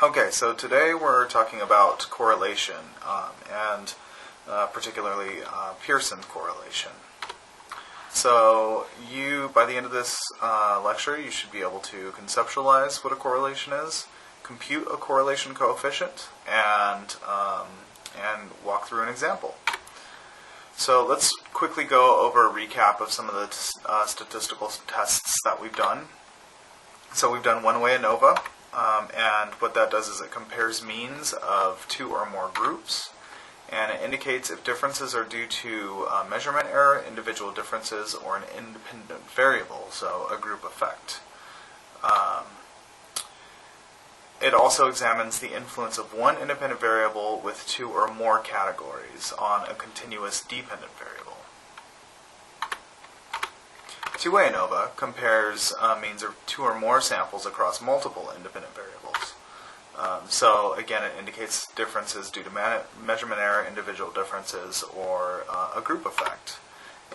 Okay, so today we're talking about correlation, and particularly Pearson correlation. So by the end of this lecture, you should be able to conceptualize what a correlation is, compute a correlation coefficient, and walk through an example. So let's quickly go over a recap of some of the statistical tests that we've done. So we've done one-way ANOVA, and what that does is it compares means of two or more groups, and it indicates if differences are due to measurement error, individual differences, or an independent variable, so a group effect. It also examines the influence of one independent variable with two or more categories on a continuous dependent variable. Two-way ANOVA compares means of two or more samples across multiple independent variables. So again, it indicates differences due to measurement error, individual differences, or a group effect.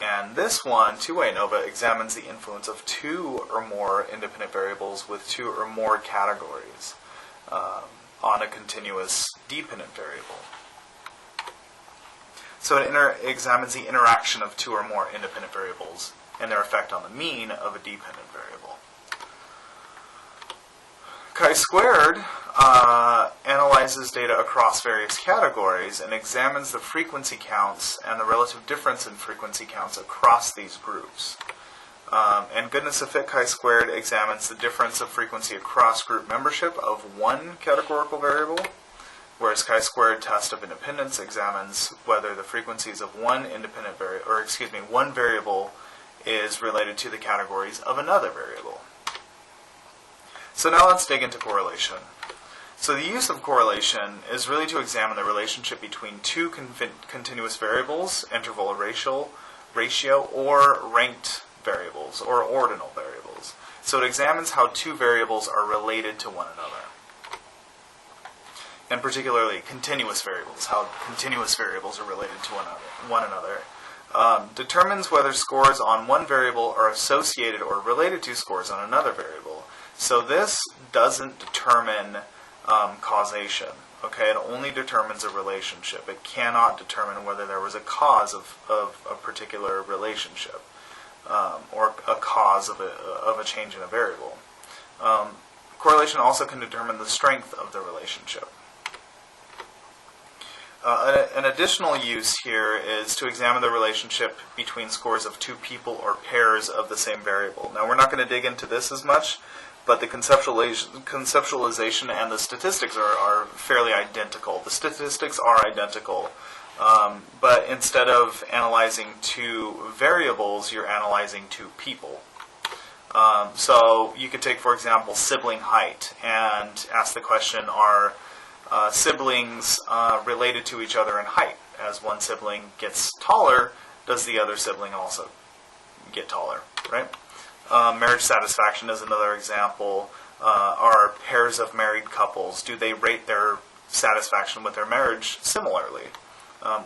And this one, two-way ANOVA, examines the influence of two or more independent variables with two or more categories on a continuous dependent variable. So it examines the interaction of two or more independent variables and their effect on the mean of a dependent variable. Chi-squared analyzes data across various categories and examines the frequency counts and the relative difference in frequency counts across these groups. And goodness of fit chi-squared examines the difference of frequency across group membership of one categorical variable, whereas chi-squared test of independence examines whether the frequencies of one variable is related to the categories of another variable. So now let's dig into correlation. So the use of correlation is really to examine the relationship between two continuous variables, interval ratio, or ranked variables, or ordinal variables. So it examines how two variables are related to one another. And particularly continuous variables, how continuous variables are related to one another. Determines whether scores on one variable are associated or related to scores on another variable. So this doesn't determine causation. Okay, it only determines a relationship. It cannot determine whether there was a cause of a particular relationship or a cause of a change in a variable. Correlation also can determine the strength of the relationship. An additional use here is to examine the relationship between scores of two people or pairs of the same variable. Now, we're not going to dig into this as much, but the conceptualization and the statistics are fairly identical. The statistics are identical, but instead of analyzing two variables, you're analyzing two people. So you could take, for example, sibling height and ask the question, are siblings related to each other in height? As one sibling gets taller, does the other sibling also get taller, right? Marriage satisfaction is another example. Are pairs of married couples, do they rate their satisfaction with their marriage similarly?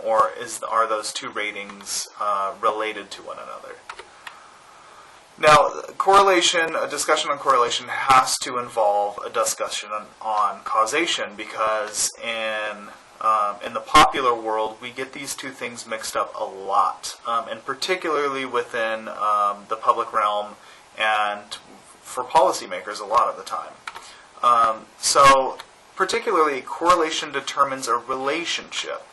Or are those two ratings related to one another? Now, a discussion on correlation has to involve a discussion on causation, because in the popular world, we get these two things mixed up a lot, and particularly within the public realm and for policymakers a lot of the time. So, particularly, correlation determines a relationship.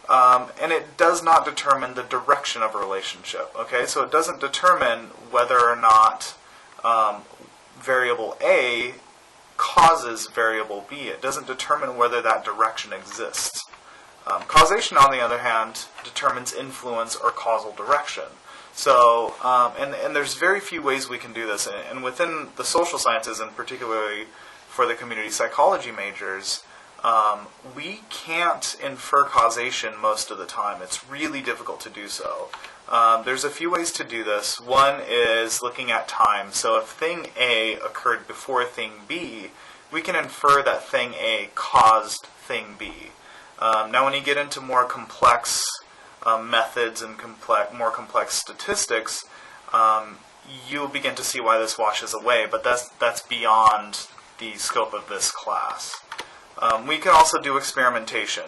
And it does not determine the direction of a relationship. Okay, so it doesn't determine whether or not variable A causes variable B. It doesn't determine whether that direction exists. Causation, on the other hand, determines influence or causal direction. So, and there's very few ways we can do this. And within the social sciences, and particularly for the community psychology majors, we can't infer causation most of the time. It's really difficult to do so. There's a few ways to do this. One is looking at time. So if thing A occurred before thing B, we can infer that thing A caused thing B. Now when you get into more complex methods and more complex statistics, you'll begin to see why this washes away, but that's beyond the scope of this class. We can also do experimentation,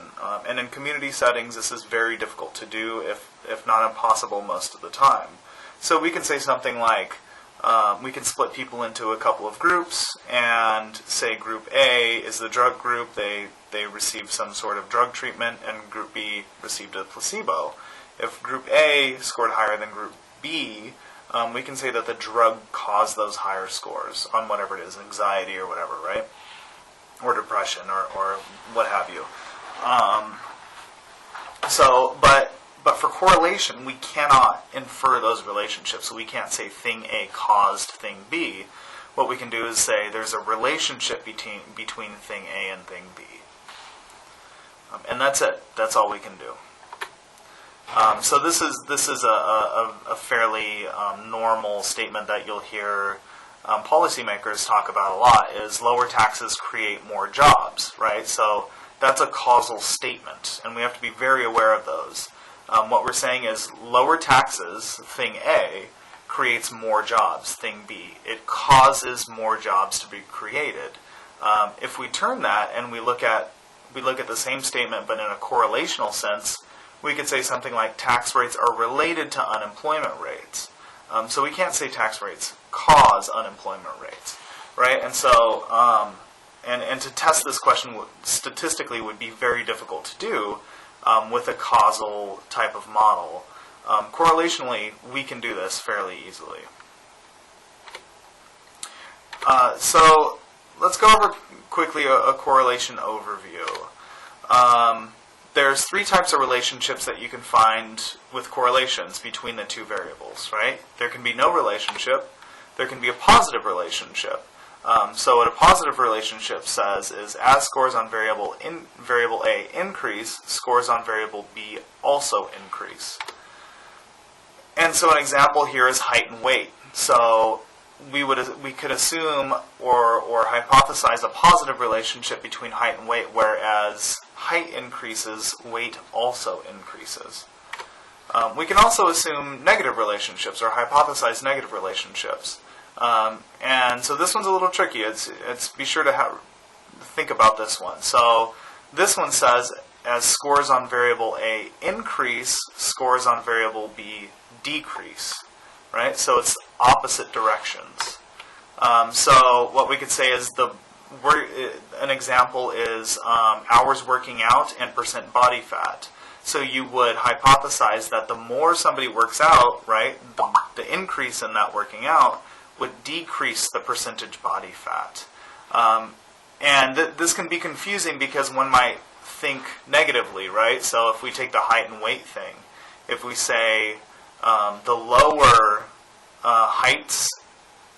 and in community settings this is very difficult to do, if not impossible most of the time. So we can say something like, we can split people into a couple of groups, and say group A is the drug group, they received some sort of drug treatment, and group B received a placebo. If group A scored higher than group B, we can say that the drug caused those higher scores on whatever it is, anxiety or whatever, right? Or depression, or what have you. But for correlation, we cannot infer those relationships. So we can't say thing A caused thing B. What we can do is say there's a relationship between thing A and thing B. And that's it. That's all we can do. So this is a fairly normal statement that you'll hear policymakers talk about a lot, is lower taxes create more jobs, right? So that's a causal statement, and we have to be very aware of those. What we're saying is lower taxes, thing A, creates more jobs, thing B. It causes more jobs to be created. If we turn that and we look at the same statement but in a correlational sense, we could say something like tax rates are related to unemployment rates. So we can't say tax rates cause unemployment rates, right? And so, and to test this question statistically would be very difficult to do with a causal type of model. Correlationally, we can do this fairly easily. So let's go over quickly a correlation overview. There's three types of relationships that you can find with correlations between the two variables, right? There can be no relationship. There can be a positive relationship. So what a positive relationship says is as scores on variable A increase, scores on variable B also increase. And so an example here is height and weight. So we could assume or hypothesize a positive relationship between height and weight, whereas height increases, weight also increases. We can also assume negative relationships or hypothesize negative relationships. And so this one's a little tricky. It's be sure to think about this one. So this one says as scores on variable A increase, scores on variable B decrease. Right? So it's opposite directions. So what we could say is an example is hours working out and percent body fat. So you would hypothesize that the more somebody works out, right, the increase in that working out would decrease the percentage body fat. And this can be confusing because one might think negatively, right? So if we take the height and weight thing, if we say the lower heights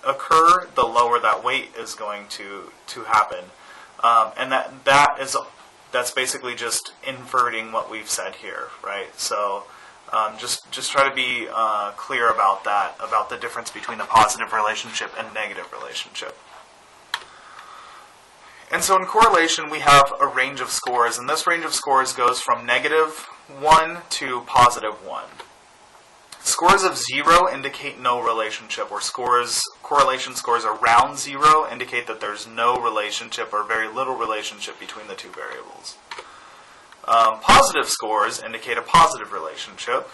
occur, the lower that weight is going to happen. And that's basically just inverting what we've said here, right? So just try to be clear about that, about the difference between the positive relationship and negative relationship. And so in correlation, we have a range of scores, and this range of scores goes from -1 to +1. Scores of 0 indicate no relationship, or correlation scores around 0 indicate that there's no relationship or very little relationship between the two variables. Positive scores indicate a positive relationship.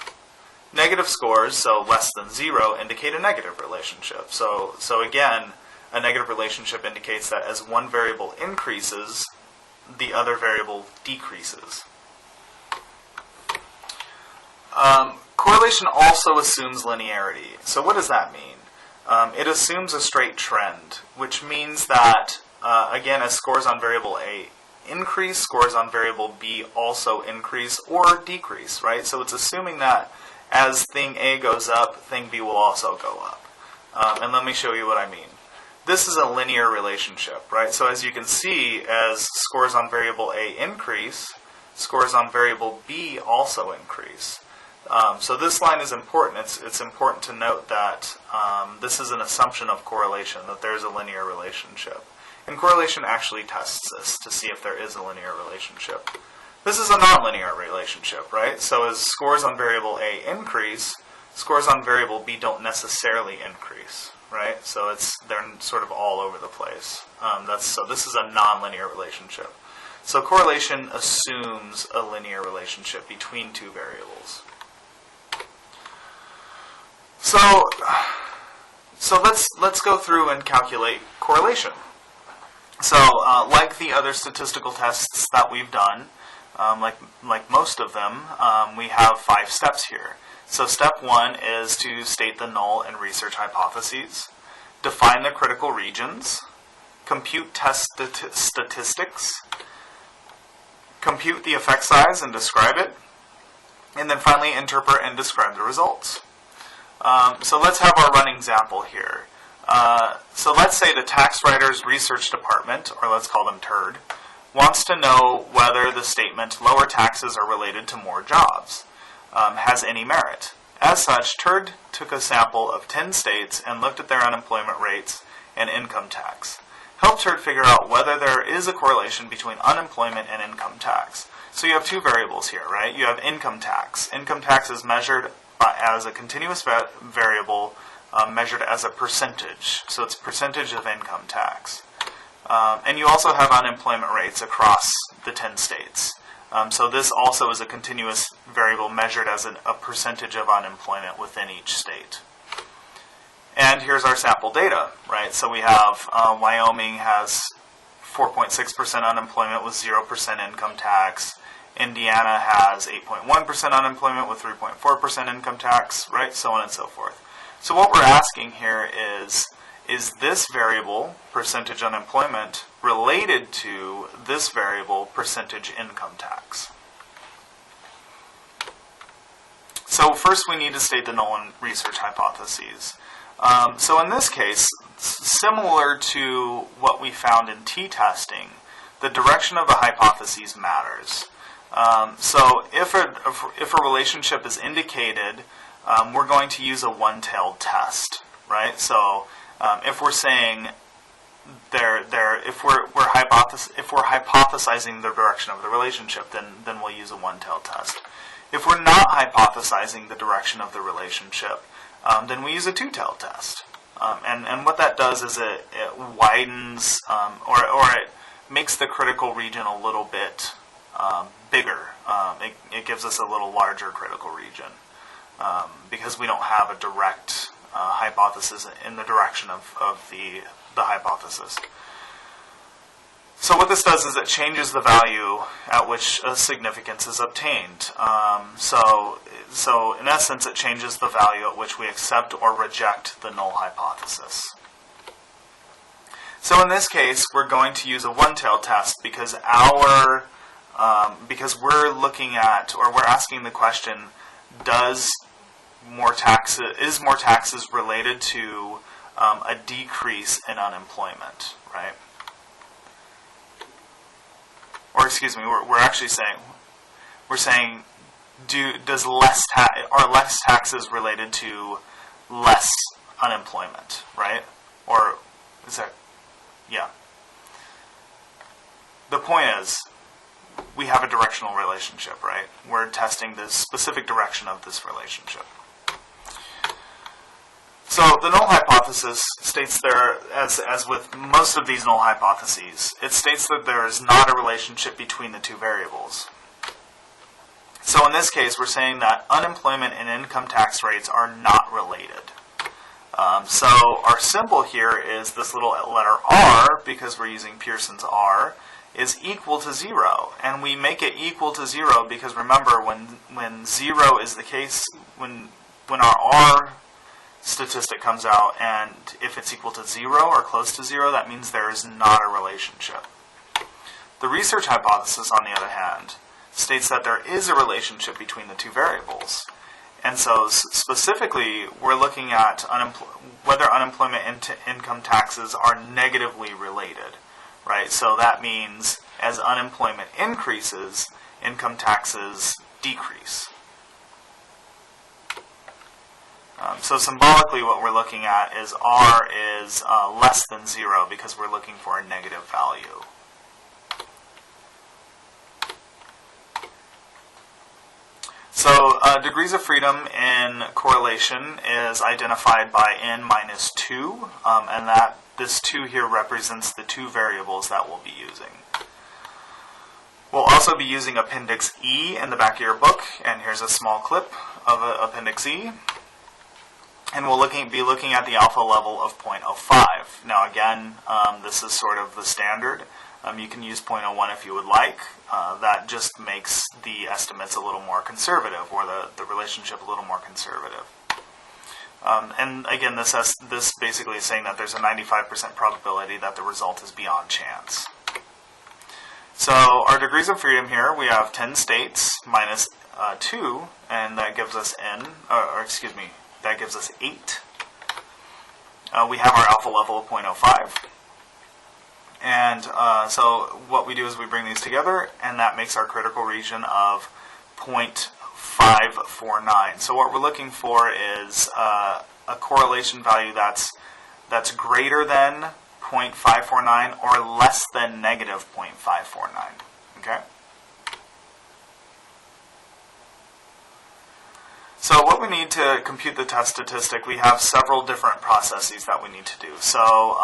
Negative scores, so less than 0, indicate a negative relationship. So again, a negative relationship indicates that as one variable increases, the other variable decreases. Correlation also assumes linearity. So what does that mean? It assumes a straight trend, which means that, again, as scores on variable A increase, scores on variable B also increase or decrease, right? So it's assuming that as thing A goes up, thing B will also go up. And let me show you what I mean. This is a linear relationship, right? So as you can see, as scores on variable A increase, scores on variable B also increase. So this line is important. It's important to note that this is an assumption of correlation, that there's a linear relationship. And correlation actually tests this to see if there is a linear relationship. This is a nonlinear relationship, right? So as scores on variable A increase, scores on variable B don't necessarily increase, right? So they're sort of all over the place. So this is a nonlinear relationship. So correlation assumes a linear relationship between two variables. So let's go through and calculate correlation. So like the other statistical tests that we've done, like most of them, we have 5 steps here. So step 1 is to state the null and research hypotheses, define the critical regions, compute test statistics, compute the effect size and describe it, and then finally interpret and describe the results. So let's have our running example here. So let's say the tax writer's research department, or let's call them TURD, wants to know whether the statement lower taxes are related to more jobs has any merit. As such, TURD took a sample of 10 states and looked at their unemployment rates and income tax. Help TURD figure out whether there is a correlation between unemployment and income tax. So you have 2 variables here, right? You have income tax. Income tax is measured as a continuous variable measured as a percentage. So it's percentage of income tax. And you also have unemployment rates across the 10 states. So this also is a continuous variable measured as a percentage of unemployment within each state. And here's our sample data, right? So we have Wyoming has 4.6% unemployment with 0% income tax. Indiana has 8.1% unemployment with 3.4% income tax, right? So on and so forth. So what we're asking here is this variable, percentage unemployment, related to this variable, percentage income tax? So first we need to state the null and research hypotheses. So in this case, similar to what we found in t-testing, the direction of the hypotheses matters. So if a relationship is indicated, we're going to use a one-tailed test, right? So if we're saying if we're hypothesizing the direction of the relationship, then we'll use a one-tailed test. If we're not hypothesizing the direction of the relationship, then we use a two-tailed test. And what that does is it widens or it makes the critical region a little bit bigger. It gives us a little larger critical region because we don't have a direct hypothesis in the direction of the hypothesis. So what this does is it changes the value at which a significance is obtained. So in essence, it changes the value at which we accept or reject the null hypothesis. So in this case, we're going to use a one-tailed test because we're looking at, or we're asking the question, is more taxes related to a decrease in unemployment, right? Or excuse me, we're actually saying, are less taxes related to less unemployment, right? Or is that, yeah. The point is, we have a directional relationship, right? We're testing the specific direction of this relationship. So the null hypothesis states there, as with most of these null hypotheses, it states that there is not a relationship between the two variables. So in this case, we're saying that unemployment and income tax rates are not related. So our symbol here is this little letter R, because we're using Pearson's R, is equal to 0. And we make it equal to 0 because remember, when 0 is the case, when our R statistic comes out, and if it's equal to 0 or close to 0, that means there is not a relationship. The research hypothesis, on the other hand, states that there is a relationship between the two variables. And so specifically, we're looking at whether unemployment and income taxes are negatively related, right? So that means as unemployment increases, income taxes decrease. So symbolically, what we're looking at is R is less than 0 because we're looking for a negative value. So degrees of freedom in correlation is identified by n minus 2, and that this 2 here represents the 2 variables that we'll be using. We'll also be using Appendix E in the back of your book, and here's a small clip of Appendix E. And we'll be looking at the alpha level of 0.05. Now again, this is sort of the standard. You can use 0.01 if you would like. That just makes the estimates a little more conservative, or the relationship a little more conservative. And again, this basically is saying that there's a 95% probability that the result is beyond chance. So our degrees of freedom here, we have 10 states minus 2, and that gives us that gives us 8. We have our alpha level of 0.05. And so what we do is we bring these together, and that makes our critical region of 0.549. So what we're looking for is a correlation value that's greater than 0.549 or less than negative 0.549. Okay? So what we need to compute the test statistic, we have several different processes that we need to do. So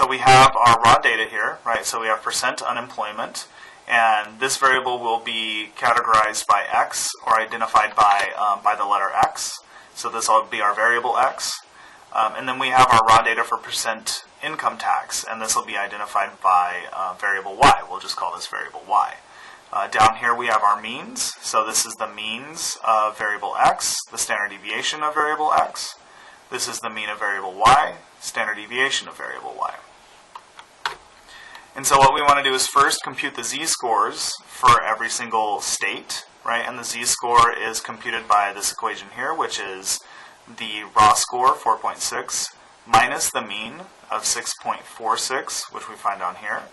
we have our raw data here, right? So we have percent unemployment, and this variable will be categorized by X, or identified by the letter X. So this will be our variable X. And then we have our raw data for percent income tax, and this will be identified by variable Y. We'll just call this variable Y. Down here we have our means. So this is the means of variable X, the standard deviation of variable X. This is the mean of variable Y, standard deviation of variable Y. And so what we want to do is first compute the z-scores for every single state, right? And the z-score is computed by this equation here, which is the raw score, 4.6, minus the mean of 6.46, which we find down here,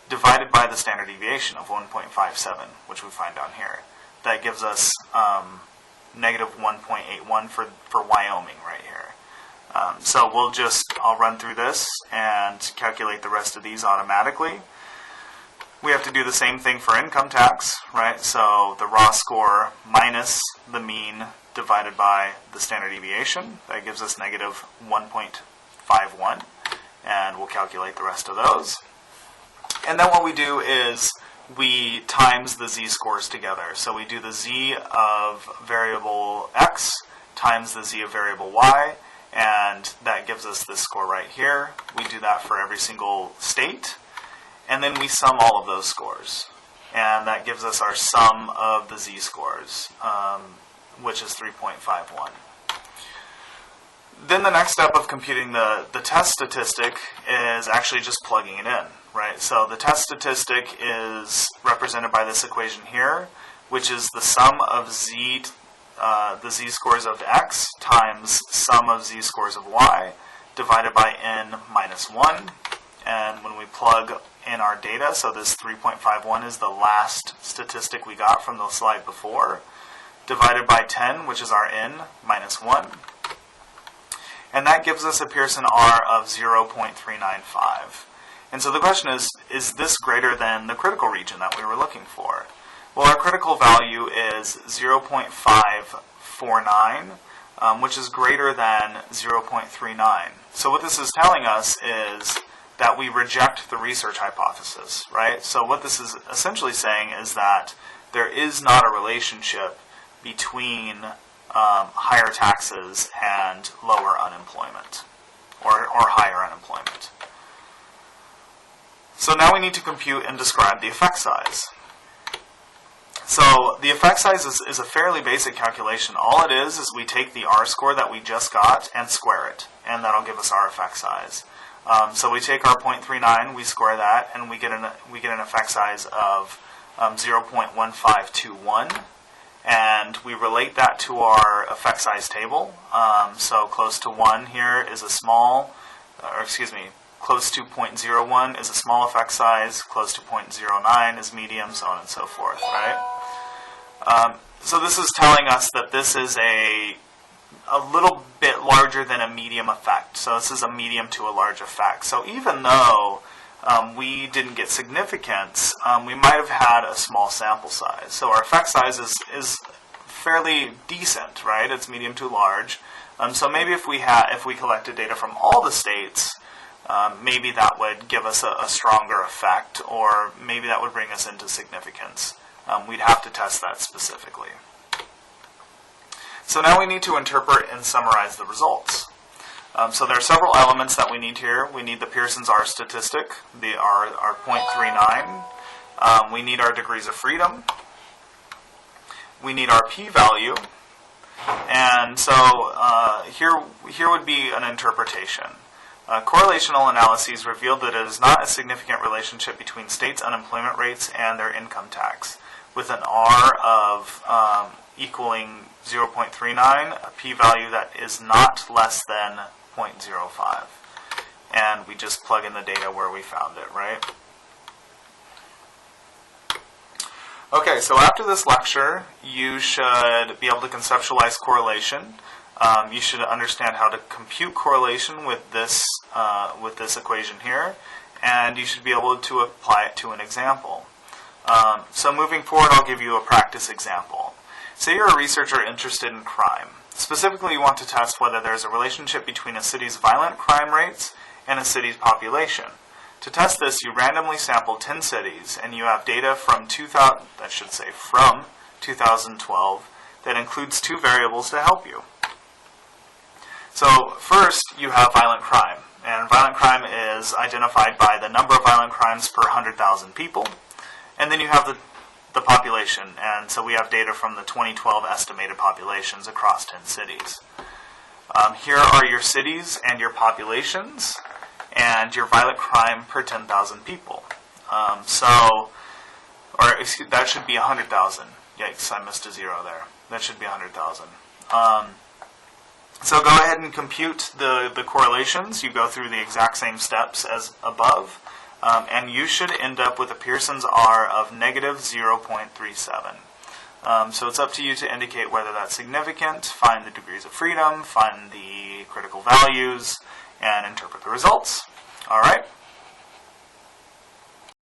divided by the standard deviation of 1.57, which we find down here. That gives us negative 1.81 for Wyoming right here. So I'll run through this and calculate the rest of these automatically. We have to do the same thing for income tax, right? So the raw score minus the mean divided by the standard deviation. That gives us negative 1.51, and we'll calculate the rest of those. And then what we do is we times the z-scores together. So we do the z of variable X times the z of variable Y, and that gives us this score right here. We do that for every single state, and then we sum all of those scores. And that gives us our sum of the z-scores, which is 3.51. Then the next step of computing the test statistic is actually just plugging it in, right? So the test statistic is represented by this equation here, which is the sum of the z-scores of X times sum of z-scores of Y divided by n minus 1. And when we plug in our data, so this 3.51 is the last statistic we got from the slide before, divided by 10, which is our n minus 1. And that gives us a Pearson R of 0.395. And so the question is this greater than the critical region that we were looking for? Well, our critical value is 0.549, which is greater than 0.39. So what this is telling us is that we reject the research hypothesis, right? So what this is essentially saying is that there is not a relationship between higher taxes and lower unemployment, or higher unemployment. So now we need to compute and describe the effect size. So the effect size is a fairly basic calculation. All it is we take the R-score that we just got and square it, and that'll give us our effect size. So we take our 0.39, we square that, and we get an effect size of 0.1521. And we relate that to our effect size table. So close to 1 here is a small, close to 0.01 is a small effect size, close to 0.09 is medium, so on and so forth, right? So this is telling us that this is a little bit larger than a medium effect. So this is a medium to a large effect. So even though we didn't get significance, we might have had a small sample size. So our effect size is fairly decent, right? It's medium to large. So maybe if we collected data from all the states, maybe that would give us a stronger effect, or maybe that would bring us into significance. We'd have to test that specifically. So now we need to interpret and summarize the results. So there are several elements that we need here. We need the Pearson's R statistic, our 0.39. We need our degrees of freedom. We need our p-value. And so here would be an interpretation. Correlational analyses revealed that it is not a significant relationship between states' unemployment rates and their income tax, with an R of equaling 0.39, a p-value that is not less than 0.05. And we just plug in the data where we found it, right? Okay, so after this lecture, you should be able to conceptualize correlation. You should understand how to compute correlation with this equation here, and you should be able to apply it to an example. So moving forward, I'll give you a practice example. Say you're a researcher interested in crime. Specifically, you want to test whether there's a relationship between a city's violent crime rates and a city's population. To test this, you randomly sample 10 cities, and you have data from 2012 that includes two variables to help you. So first, you have violent crime, and violent crime is identified by the number of violent crimes per 100,000 people, and then you have the population, and so we have data from the 2012 estimated populations across 10 cities. Here are your cities and your populations, and your violent crime per 10,000 people. That should be 100,000. Yikes, I missed a zero there. That should be 100,000. So go ahead and compute the correlations. You go through the exact same steps as above, and you should end up with a Pearson's R of negative 0.37. So it's up to you to indicate whether that's significant, find the degrees of freedom, find the critical values, and interpret the results. All right.